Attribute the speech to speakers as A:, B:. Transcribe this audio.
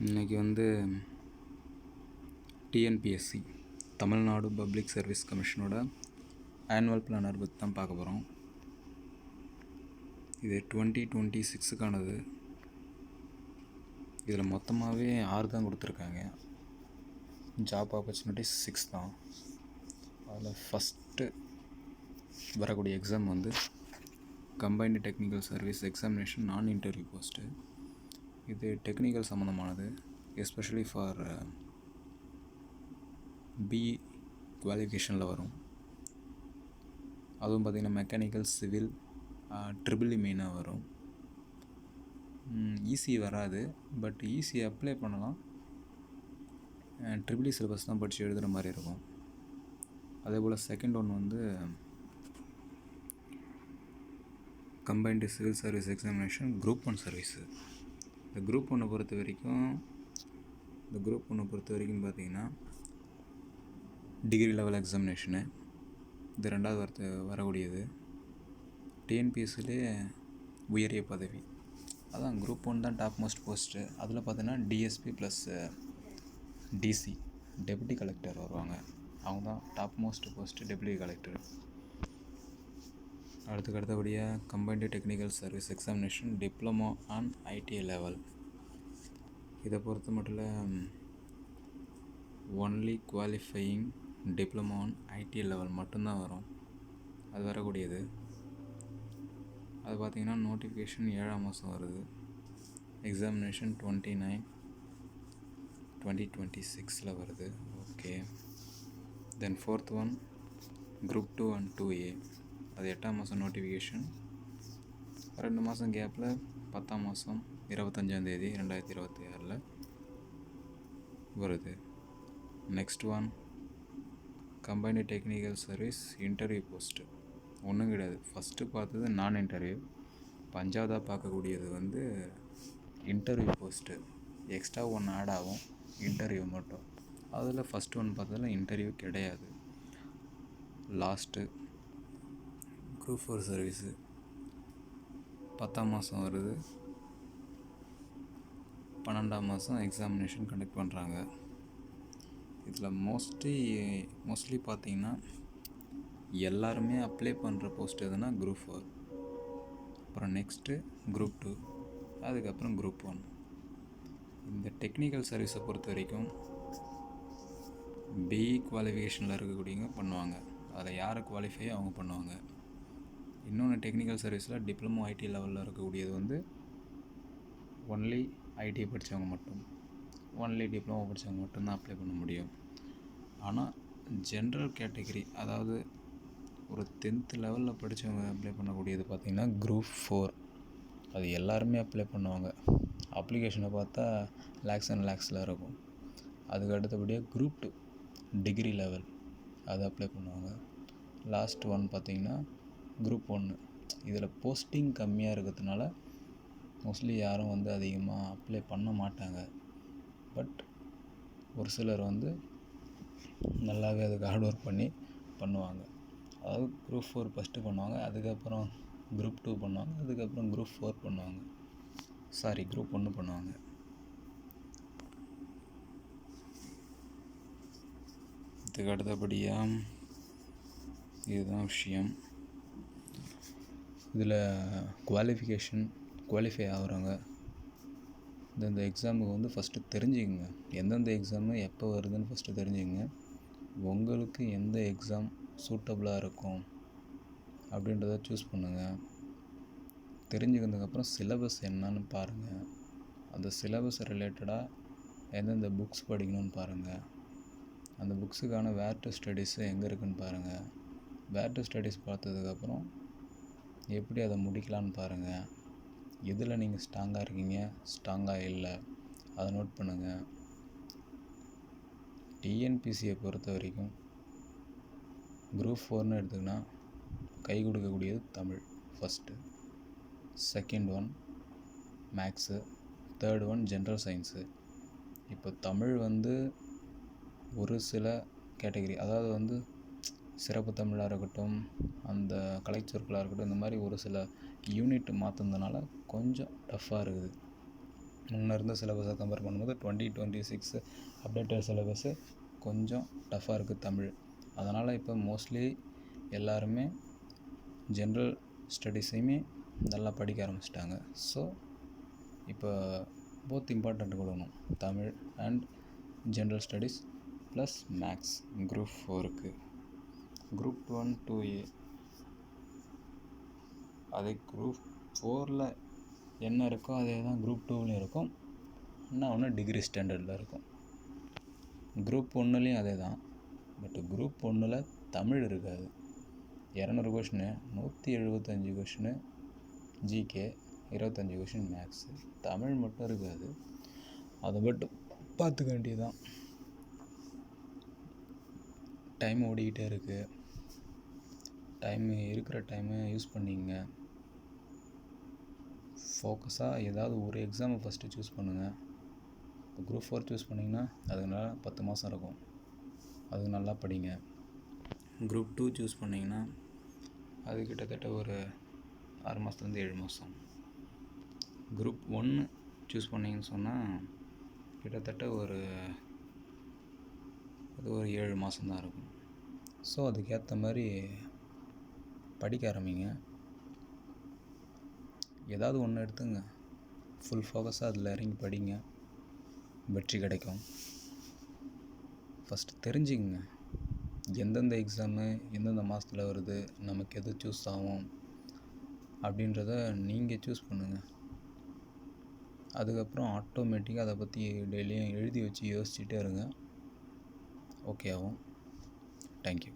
A: இன்றைக்கி வந்து TNPSC Tamil Nadu public service கமிஷனோட annual planar பற்றி தான் பார்க்க போகிறோம். இது 2026க்கானது. இதில் மொத்தமாகவே 6 தான் கொடுத்துருக்காங்க. ஜாப் ஆப்பர்ச்சுனிட்டிஸ் 6 தான். அதில் ஃபஸ்ட்டு வரக்கூடிய எக்ஸாம் வந்து கம்பைன்டு டெக்னிக்கல் சர்வீஸ் எக்ஸாமினேஷன் நான் இன்டர்வியூ போஸ்ட்டு. இது டெக்னிக்கல் சம்மந்தமானது, எஸ்பெஷலி ஃபார் பிஇ குவாலிஃபிகேஷனில் வரும். அதுவும் பார்த்திங்கன்னா மெக்கானிக்கல், சிவில், ட்ரிபிள் மெயினாக வரும். ஈஸி வராது, பட் ஈஸி அப்ளை பண்ணலாம். ட்ரிபிள் சிலபஸ் தான் படித்து எழுதுகிற மாதிரி இருக்கும். அதே போல் செகண்ட் ஒன் வந்து combined civil service examination group 1 service. இந்த குரூப் 1 பொறுத்த வரைக்கும் பார்த்திங்கன்னா டிகிரி லெவல் எக்ஸாமினேஷனு. இது 2வது வரக்கூடியது. டிஎன்பிஎஸ்சிலே உயரிய பதவி. அதான் குரூப் 1 தான் டாப் மோஸ்ட் போஸ்ட்டு. அதில் பார்த்தீங்கன்னா DSP plus DC deputy collector வருவாங்க. அவங்க தான் top most post, deputy collector. அடுத்தபடியாக combined technical service examination diploma and ITI level. இதை பொறுத்த மட்டும் only qualifying diploma and ITI level மட்டும்தான் வரும். அது வரக்கூடியது. அது பார்த்திங்கன்னா நோட்டிஃபிகேஷன் 7ஆம் மாதம் வருது. எக்ஸாமினேஷன் 29/2026 வருது. Okay. Then 4th one group 2 and 2A. அது 8ஆம் மாதம் நோட்டிஃபிகேஷன். 2 மாதம் கேப்பில் 10ஆம் மாதம் 25ஆம் தேதி 2026 வருது. Next one combined technical service interview post. ஒன்றும் கிடையாது. ஃபஸ்ட்டு பார்த்தது நான் இன்டர்வியூ. 5ஆவதாக பார்க்கக்கூடியது வந்து இன்டர்வியூ போஸ்ட்டு. எக்ஸ்ட்ரா 1 ஆட் ஆகும், இன்டர்வியூ மட்டும். அதில் ஃபஸ்ட்டு ஒன் பார்த்ததில் இன்டர்வியூ கிடையாது. லாஸ்ட்டு குரூப் 4 சர்வீஸு 10ஆம் மாதம் வருது. 12ஆம் மாதம் எக்ஸாமினேஷன் கண்டக்ட் பண்ணுறாங்க. இதில் மோஸ்ட்லி பார்த்திங்கன்னா எல்லாருமே அப்ளை பண்ணுற போஸ்ட் எதுனா குரூப் 4, அப்புறம் நெக்ஸ்ட்டு குரூப் 2, அதுக்கப்புறம் குரூப் 1. இந்த டெக்னிக்கல் சர்வீஸை பொறுத்த வரைக்கும் பிஇ குவாலிஃபிகேஷனில் இருக்கக்கூடியவங்க பண்ணுவாங்க. அதில் யார் குவாலிஃபை அவங்க பண்ணுவாங்க. இன்னொன்று டெக்னிக்கல் சர்வீஸில் டிப்ளமோ ஐடி லெவலில் இருக்கக்கூடியது வந்து ஒன்லி ஐடி படித்தவங்க மட்டும், ஒன்லி டிப்ளமோ படித்தவங்க மட்டும்தான் அப்ளை பண்ண முடியும். ஆனால் ஜென்ரல் கேட்டகரி, அதாவது ஒரு 10th லெவலில் படித்தவங்க அப்ளை பண்ணக்கூடியது பார்த்திங்கன்னா குரூப் 4. அது எல்லாருமே அப்ளை பண்ணுவாங்க. அப்ளிகேஷனை பார்த்தா லேக்ஸ் அண்ட் லேக்ஸில் இருக்கும். அதுக்கு அடுத்தபடியாக குரூப் 2 டிகிரி லெவல், அது அப்ளை பண்ணுவாங்க. லாஸ்ட் ஒன் பார்த்திங்கன்னா குரூப் 1. இதில் போஸ்டிங் கம்மியாக இருக்கிறதுனால மோஸ்ட்லி யாரும் வந்து அதிகமாக அப்ளை பண்ண மாட்டாங்க. பட் ஒரு சிலர் வந்து நல்லாவே அதுக்கு ஹார்ட் ஒர்க் பண்ணி பண்ணுவாங்க. அதாவது குரூப் 4 ஃபஸ்ட்டு பண்ணுவாங்க, அதுக்கப்புறம் குரூப் 2 பண்ணுவாங்க, அதுக்கப்புறம் குரூப் 4 பண்ணுவாங்க. குரூப் 1 பண்ணுவாங்க. இதுக்கு அடுத்தபடியாக இதுதான் விஷயம். இதில் குவாலிஃபை ஆகுறவங்க இந்த எக்ஸாமுக்கு வந்து ஃபஸ்ட்டு தெரிஞ்சுக்கங்க. எந்தெந்த எக்ஸாமு எப்போ வருதுன்னு ஃபஸ்ட்டு தெரிஞ்சுக்கங்க. உங்களுக்கு எந்த எக்ஸாம் சூட்டபுளாக இருக்கும் அப்படின்றத சூஸ் பண்ணுங்கள். தெரிஞ்சுக்கிறதுக்கப்புறம் சிலபஸ் என்னன்னு பாருங்கள். அந்த சிலபஸ் ரிலேட்டடாக எந்தெந்த புக்ஸ் படிக்கணும்னு பாருங்கள். அந்த புக்ஸுக்கான வேர் டு ஸ்டடீஸு எங்கே இருக்குதுன்னு பாருங்கள். வேர் டு ஸ்டடீஸ் பார்த்ததுக்கப்புறம் எப்படி அதை முடிக்கலான்னு பாருங்கள். எதில் நீங்கள் ஸ்ட்ராங்காக இருக்கீங்க, ஸ்ட்ராங்காக இல்லை, அதை நோட் பண்ணுங்கள். டிஎன்பிசியை பொறுத்த வரைக்கும் குரூப் 4ன்னு எடுத்துக்கினா கை கொடுக்கக்கூடியது Tamil first, second one maths, third one general science. இப்போ தமிழ் வந்து ஒரு சில கேட்டகரி, அதாவது வந்து சிறப்பு தமிழாக இருக்கட்டும், அந்த கலைச்சொற்களாக இருக்கட்டும், இந்த மாதிரி ஒரு சில யூனிட் மாற்றினதுனால கொஞ்சம் டஃப்பாக இருக்குது. முன்னே இருந்த சிலபஸை கம்பேர் பண்ணும்போது 2026 அப்டேட்டட் சிலபஸ்ஸு கொஞ்சம் டஃப்பாக இருக்குது தமிழ். அதனால் இப்போ மோஸ்ட்லி எல்லாருமே ஜென்ரல் ஸ்டடீஸையுமே நல்லா படிக்க ஆரம்பிச்சிட்டாங்க. ஸோ இப்போ போத் இம்பார்ட்டண்ட் கொடுக்கணும், Tamil and general studies plus maths. Group 4க்கு குரூப் 1 2A அதே குரூப் 4ல் என்ன இருக்கோ அதே தான் குரூப் 2லையும் இருக்கும். இன்னும் ஒன்று டிகிரி ஸ்டாண்டர்டில் இருக்கும். குரூப் 1லேயும் அதே தான். பட் குரூப் 1ல் தமிழ் இருக்காது. 200 question, 175 question GK, 25 question maths. Tamil மட்டும் இருக்காது. அதை மட்டும் பார்த்துக்க வேண்டியதுதான். டைம் ஓடிக்கிட்டே இருக்குது. இருக்கிற டைமை யூஸ் பண்ணிங்க. ஃபோக்கஸாக ஏதாவது ஒரு எக்ஸாமை ஃபஸ்ட்டு சூஸ் பண்ணுங்கள். இப்போ குரூப் 4 சூஸ் பண்ணிங்கன்னா அதுனால 10 மாதம் இருக்கும், அது நல்லா படிங்க. குரூப் 2 சூஸ் பண்ணிங்கன்னா அது கிட்டத்தட்ட ஒரு 6 மாதத்துலேருந்து 7 மாதம். குரூப் 1 சூஸ் பண்ணிங்கன்னு சொன்னால் கிட்டத்தட்ட ஒரு 7 மாதம்தான் இருக்கும். ஸோ அதுக்கேற்ற மாதிரி படிக்க ஆரம்பிங்க. ஏதாவது ஒன்று எடுத்துங்க, ஃபுல் ஃபோக்கஸாக அதில் இறங்கி படிங்க, வெற்றி கிடைக்கும். ஃபஸ்ட்டு தெரிஞ்சுக்கங்க எந்தெந்த எக்ஸாமு எந்தெந்த மாதத்தில் வருது, நமக்கு எது சூஸ் ஆகும் அப்படின்றத நீங்கள் சூஸ் பண்ணுங்கள். அதுக்கப்புறம் ஆட்டோமேட்டிக்காக அதை பற்றி டெய்லியும் எழுதி வச்சு யோசிச்சுட்டே இருங்க, ஓகே ஆகும். தேங்க்யூ.